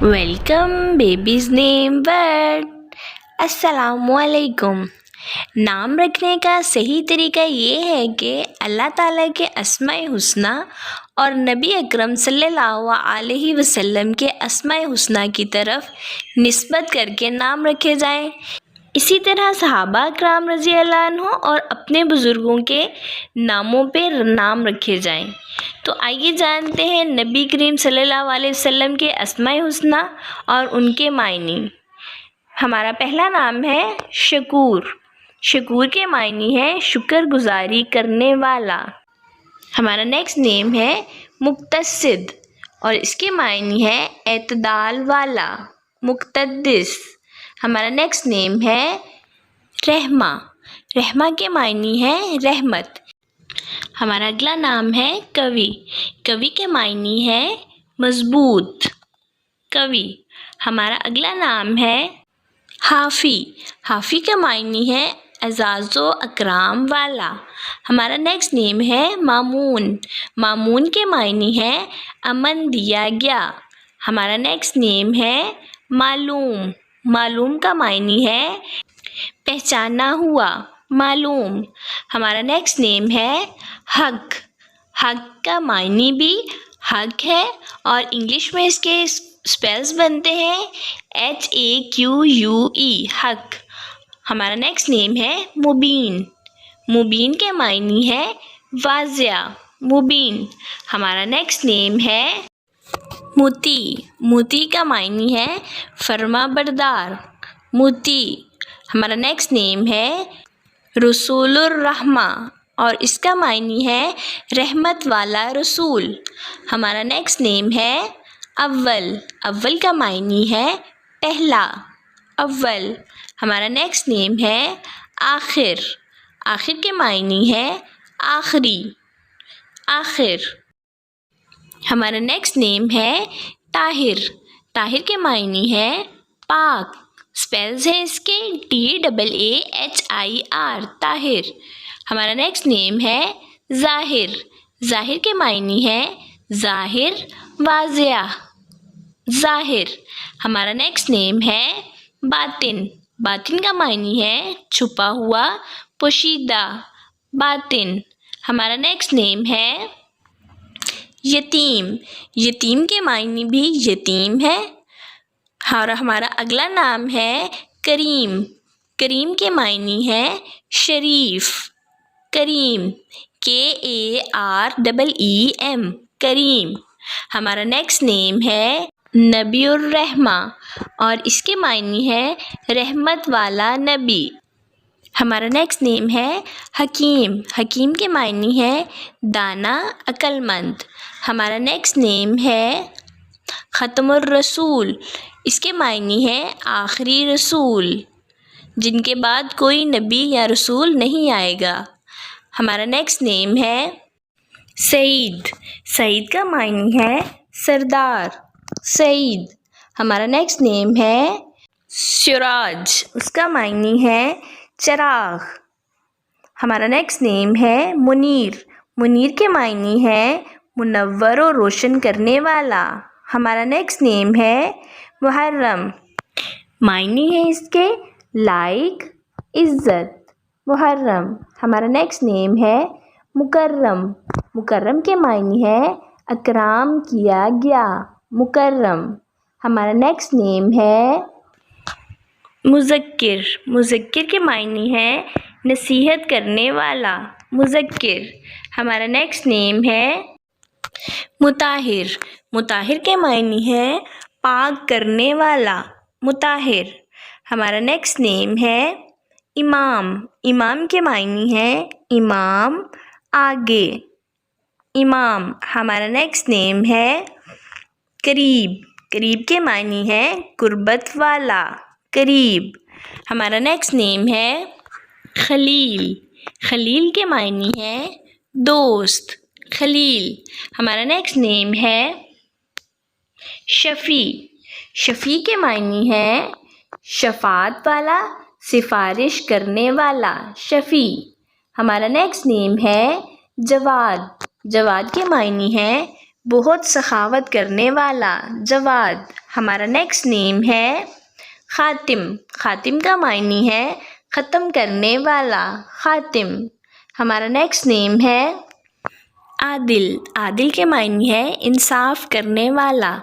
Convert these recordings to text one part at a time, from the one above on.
Welcome babies نیم word. السلام علیکم. نام رکھنے کا صحیح طریقہ یہ ہے کہ اللہ تعالیٰ کے اسماء حسنی اور نبی اکرم صلی اللہ علیہ وسلم کے اسماء حسنی کی طرف نسبت کر کے نام رکھے جائیں. اسی طرح صحابہ کرام رضی اللہ عنہ اور اپنے بزرگوں کے ناموں پہ نام رکھے جائیں. تو آئیے جانتے ہیں نبی کریم صلی اللہ علیہ وسلم کے اسماء حسنی اور ان کے معنی. ہمارا پہلا نام ہے شکور. شکور کے معنی ہے شکر گزاری کرنے والا. ہمارا نیکسٹ نیم ہے مقتصد اور اس کے معنی ہے اعتدال والا، مقتدس. ہمارا نیکسٹ نیم ہے رحمہ. رحمہ کے معنی ہے رحمت. ہمارا اگلا نام ہے قوی. قوی کے معنی ہے مضبوط، قوی. ہمارا اگلا نام ہے حافی. حافی کا معنی ہے اعزاز و اکرام والا. ہمارا نیکسٹ نیم ہے مامون. مامون کے معنی ہے امن دیا گیا. ہمارا نیکسٹ نیم ہے معلوم. معلوم کا معنی ہے پہچانا ہوا، معلوم. ہمارا نیکسٹ نیم ہے حق. حق کا معنی بھی حق ہے اور انگلش میں اس کے اسپیلز بنتے ہیں HAQUE، حق. ہمارا نیکسٹ نیم ہے مبین. مبین کے معنی ہے واضح، مبین. ہمارا نیکسٹ نیم ہے مطیع. مطیع کا معنی ہے فرما بردار، مطیع. ہمارا نیکسٹ نیم ہے رسول الرحمہ اور اس کا معنی ہے رحمت والا رسول. ہمارا نیکسٹ نیم ہے اول. اول کا معنی ہے پہلا، اول. ہمارا نیکسٹ نیم ہے آخر. آخر کے معنی ہے آخری، آخر. ہمارا نیکسٹ نیم ہے طاہر. طاہر کے معنی ہے پاک. اسپیلز ہیں اس کے TAAHIR، طاہر. ہمارا نیکسٹ نیم ہے ظاہر. ظاہر کے معنی ہے ظاہر، واضح، ظاہر. ہمارا نیکسٹ نیم ہے باطن. باطن کا معنی ہے چھپا ہوا، پوشیدہ، باطن. ہمارا نیکسٹ نیم ہے یتیم. یتیم کے معنی بھی یتیم ہے. اور ہمارا اگلا نام ہے کریم. کریم کے معنی ہے شریف، کریم، KAREEM، کریم. ہمارا نیکسٹ نیم ہے نبی الرحمہ اور اس کے معنی ہے رحمت والا نبی. ہمارا نیکسٹ نیم ہے حکیم. حکیم کے معنی ہے دانا، عقل مند. ہمارا نیکسٹ نیم ہے ختم الرسول. اس کے معنی ہے آخری رسول، جن کے بعد کوئی نبی یا رسول نہیں آئے گا. ہمارا نیکسٹ نیم ہے سعید. سعید کا معنی ہے سردار، سعید. ہمارا نیکسٹ نیم ہے سراج. اس کا معنی ہے چراغ. ہمارا نیکسٹ نیم ہے منیر. منیر کے معنی ہے منور و روشن کرنے والا. ہمارا نیکسٹ نیم ہے محرم. معنی ہے اس کے لائق، عزت، محرم. ہمارا نیکسٹ نیم ہے مکرم. مکرم کے معنی ہے اکرام کیا گیا، مکرم. ہمارا نیکسٹ نیم ہے مذکر. مذکر کے معنی ہے نصیحت کرنے والا، مذکر. ہمارا نیکسٹ نیم ہے مطہر. مطہر کے معنی ہے پاک کرنے والا، مطہر. ہمارا نیکسٹ نیم ہے امام. امام کے معنی ہے امام، آگے، امام. ہمارا نیکسٹ نیم ہے قریب. قریب کے معنی ہے قربت والا، قریب. ہمارا نیکسٹ نیم ہے خلیل. خلیل کے معنی ہے دوست، خلیل. ہمارا نیکسٹ نیم ہے شفیع. شفیع کے معنی ہے شفاعت والا، سفارش کرنے والا، شفیع. ہمارا نیکسٹ نیم ہے جواد. جواد کے معنی ہے بہت سخاوت کرنے والا. جواد. ہمارا نیکسٹ نیم ہے خاتم. خاتم کا معنی ہے ختم کرنے والا. خاتم. ہمارا نیکسٹ نیم ہے عادل. عادل کے معنی ہے انصاف کرنے والا.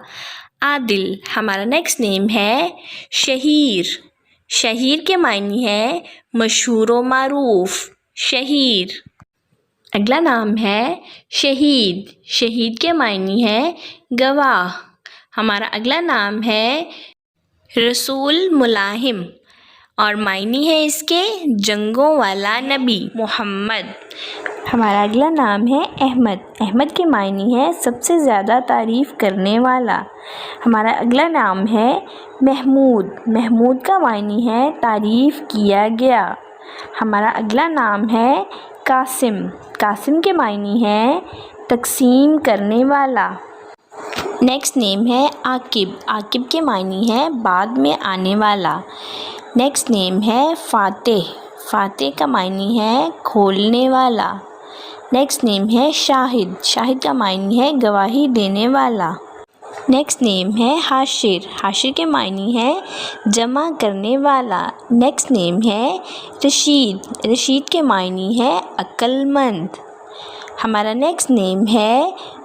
عادل. ہمارا نیکسٹ نیم ہے شہیر. شہیر کے معنی ہے مشہور و معروف. شہیر. اگلا نام ہے شہید. شہید کے معنی ہے گواہ. ہمارا اگلا نام ہے رسول ملاحم اور معنی ہے اس کے جنگوں والا نبی. محمد. ہمارا اگلا نام ہے احمد. احمد کے معنی ہے سب سے زیادہ تعریف کرنے والا. ہمارا اگلا نام ہے محمود. محمود کا معنی ہے تعریف کیا گیا. ہمارا اگلا نام ہے قاسم. قاسم کے معنی ہے تقسیم کرنے والا. نیکسٹ نیم ہے عاقب. عاقب کے معنی ہے بعد میں آنے والا. نیکسٹ نیم ہے فاتح. فاتح کا معنی ہے کھولنے والا. نیکسٹ نیم ہے شاہد. شاہد کا معنی ہے گواہی دینے والا. نیکسٹ نیم ہے حاشر. حاشر کے معنی ہے جمع کرنے والا. نیکسٹ نیم ہے رشید. رشید کے معنی ہے عقل مند. ہمارا نیکسٹ نیم ہے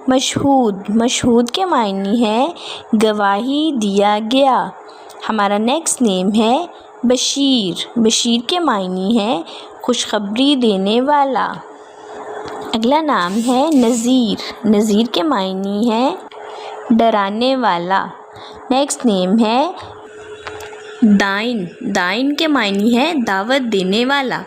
مشہود. مشہود کے معنی ہے گواہی دیا گیا. ہمارا نیکسٹ نیم ہے بشیر. بشیر کے معنی ہے خوشخبری دینے والا. اگلا نام ہے نذیر. نذیر کے معنی ہے ڈرانے والا. نیکسٹ نیم ہے دائن. دائن کے معنی ہے دعوت دینے والا.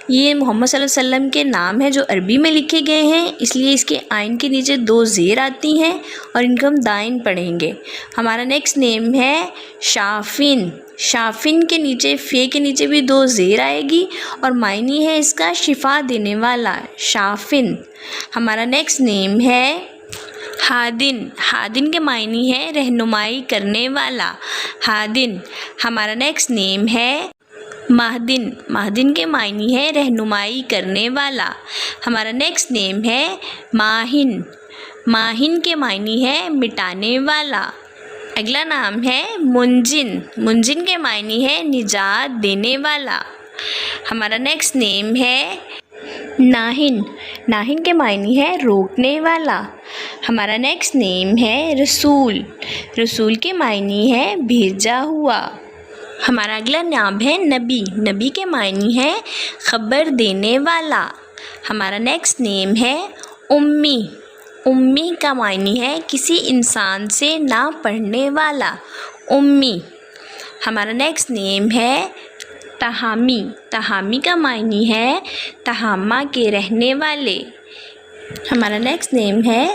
یہ محمد صلی اللہ علیہ وسلم کے نام ہیں جو عربی میں لکھے گئے ہیں، اس لیے اس کے آئین کے نیچے 2 زیر آتی ہیں اور ان کو ہم دائن پڑھیں گے. ہمارا نیکسٹ نیم ہے شافن. شافن کے نیچے فے کے نیچے بھی 2 زیر آئے گی اور معنی ہے اس کا شفا دینے والا. شافن. ہمارا نیکسٹ نیم ہے ہادن. ہادن کے معنی ہے رہنمائی کرنے والا. ہادن. ہمارا نیکسٹ نیم ہے مہدن. مہدن کے معنی ہے رہنمائی کرنے والا. ہمارا نیکسٹ نیم ہے ماہن. ماہن کے معنی ہے مٹانے والا. اگلا نام ہے منجن. منجن کے معنی ہے نجات دینے والا. ہمارا نیکسٹ نیم ہے ناہن. ناہن کے معنی ہے روکنے والا. ہمارا نیکسٹ نیم ہے رسول. رسول کے معنی ہے بھیجا ہوا. ہمارا اگلا نام ہے نبی. نبی کے معنی ہے خبر دینے والا. ہمارا نیکسٹ نیم ہے امی. امی کا معنی ہے کسی انسان سے نہ پڑھنے والا. امی. ہمارا نیکسٹ نیم ہے تہامی. تہامی کا معنی ہے تہامہ کے رہنے والے. ہمارا نیکسٹ نیم ہے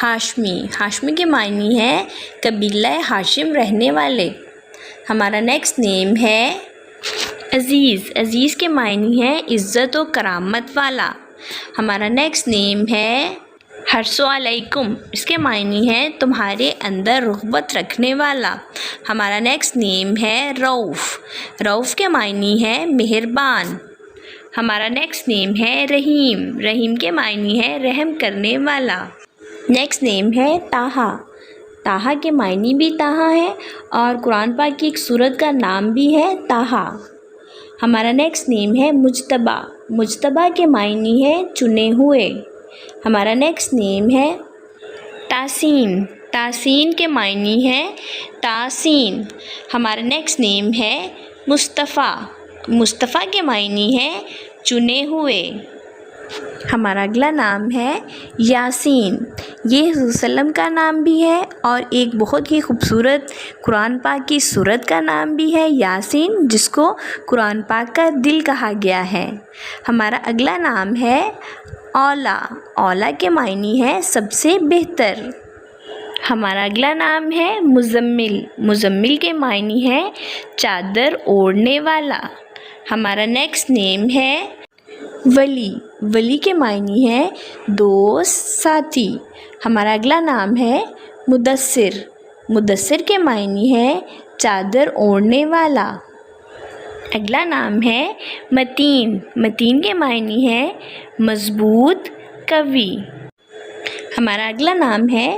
ہاشمی. ہاشمی کے معنی ہے قبیلہ ہاشم رہنے والے. ہمارا نیکسٹ نیم ہے عزیز. عزیز کے معنی ہے عزت و کرامت والا. ہمارا نیکسٹ نیم ہے حرص علیکم. اس کے معنی ہے تمہارے اندر رغبت رکھنے والا. ہمارا نیکسٹ نیم ہے رؤف. رؤف کے معنی ہے مہربان. ہمارا نیکسٹ نیم ہے رحیم. رحیم کے معنی ہے رحم کرنے والا. نیکسٹ نیم ہے طٰہٰ. طٰہٰ کے معنی بھی طٰہٰ ہے اور قرآن پاک کی ایک سورت کا نام بھی ہے طٰہٰ. ہمارا نیکسٹ نیم ہے مجتبیٰ. مجتبیٰ کے معنی ہے چنے ہوئے. ہمارا نیکسٹ نیم ہے تاسین. تاسین کے معنی ہے تاسین. ہمارا نیکسٹ نیم ہے مصطفیٰ. مصطفیٰ کے معنی ہے چنے ہوئے. ہمارا اگلا نام ہے یاسین. یہ حضور صلی اللہ علیہ وسلم کا نام بھی ہے اور ایک بہت ہی خوبصورت قرآن پاک کی سورت کا نام بھی ہے یاسین، جس کو قرآن پاک کا دل کہا گیا ہے. ہمارا اگلا نام ہے اولیٰ. اولیٰ کے معنی ہے سب سے بہتر. ہمارا اگلا نام ہے مزمل. مزمل کے معنی ہے چادر اوڑھنے والا. ہمارا نیکسٹ نیم ہے ولی. ولی کے معنی ہے دوست ساتھی. ہمارا اگلا نام ہے مدثر. مدثر کے معنی ہے چادر اوڑھنے والا. اگلا نام ہے متین. متین کے معنی ہے مضبوط قوی. ہمارا اگلا نام ہے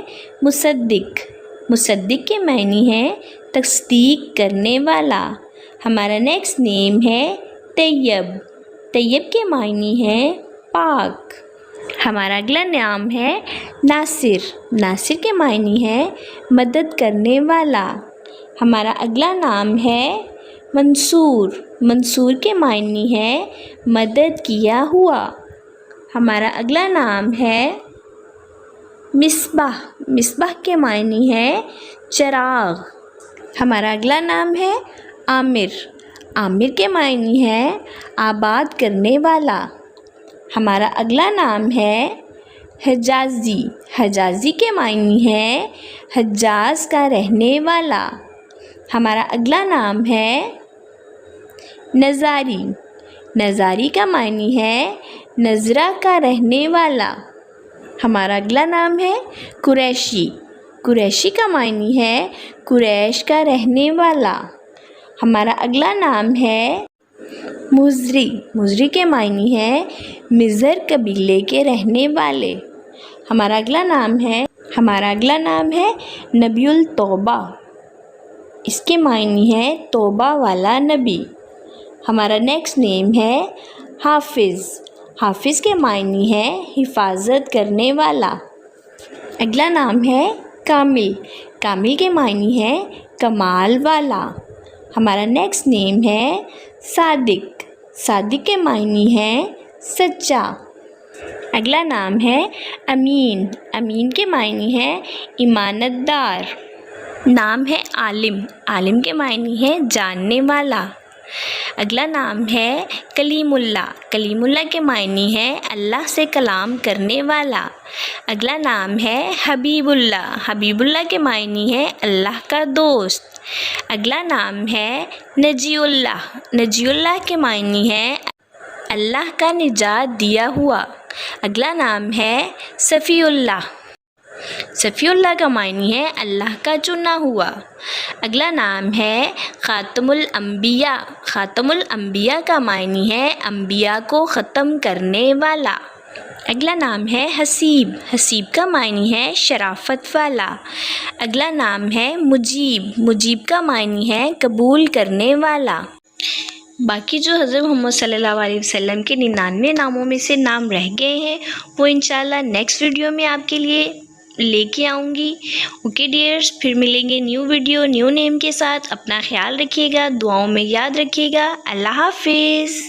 مصدق. مصدق کے معنی ہے تصدیق کرنے والا. ہمارا نیکسٹ نیم ہے طیب. طیب کے معنی ہے پاک. ہمارا اگلا نام ہے ناصر. ناصر کے معنی ہے مدد کرنے والا. ہمارا اگلا نام ہے منصور. منصور کے معنی ہے مدد کیا ہوا. ہمارا اگلا نام ہے مصباح. مصباح کے معنی ہے چراغ. ہمارا اگلا نام ہے عامر. عامر کے معنی ہے آباد کرنے والا. ہمارا اگلا نام ہے حجازی. حجازی کے معنی ہے حجاز کا رہنے والا. ہمارا اگلا نام ہے نظاری. نظاری کا معنی ہے نظرہ کا رہنے والا. ہمارا اگلا نام ہے قریشی. قریشی کا معنی ہے قریش کا رہنے والا. ہمارا اگلا نام ہے مزری. مزری کے معنی ہے مزر قبیلے کے رہنے والے. ہمارا اگلا نام ہے نبی التوبہ. اس کے معنی ہے توبہ والا نبی. ہمارا نیکسٹ نیم ہے حافظ. حافظ کے معنی ہے حفاظت کرنے والا. اگلا نام ہے کامل. کامل کے معنی ہے کمال والا. ہمارا نیکسٹ نیم ہے صادق. صادق کے معنی ہے سچا. اگلا نام ہے امین. امین کے معنی ہے امانت دار. نام ہے عالم. عالم کے معنی ہے جاننے والا. اگلا نام ہے کلیم اللہ. کلیم اللہ کے معنی ہے اللہ سے کلام کرنے والا. اگلا نام ہے حبیب اللہ. حبیب اللہ کے معنی ہے اللہ کا دوست. اگلا نام ہے نجی اللہ. نجی اللہ کے معنی ہے اللہ کا نجات دیا ہوا. اگلا نام ہے صفی اللہ. صفی اللہ کا معنی ہے اللہ کا چنا ہوا. اگلا نام ہے خاتم الانبیاء. خاتم الانبیاء کا معنی ہے انبیاء کو ختم کرنے والا. اگلا نام ہے حسیب. حسیب کا معنی ہے شرافت والا. اگلا نام ہے مجیب. مجیب کا معنی ہے قبول کرنے والا. باقی جو حضرت محمد صلی اللہ علیہ وسلم کے 99 ناموں میں سے نام رہ گئے ہیں وہ انشاءاللہ نیکسٹ ویڈیو میں آپ کے لیے لے کے آؤں گی. اوکے ڈیئرز، پھر ملیں گے نیو ویڈیو نیو نیم کے ساتھ. اپنا خیال رکھیے گا، دعاؤں میں یاد رکھیے گا. اللہ حافظ.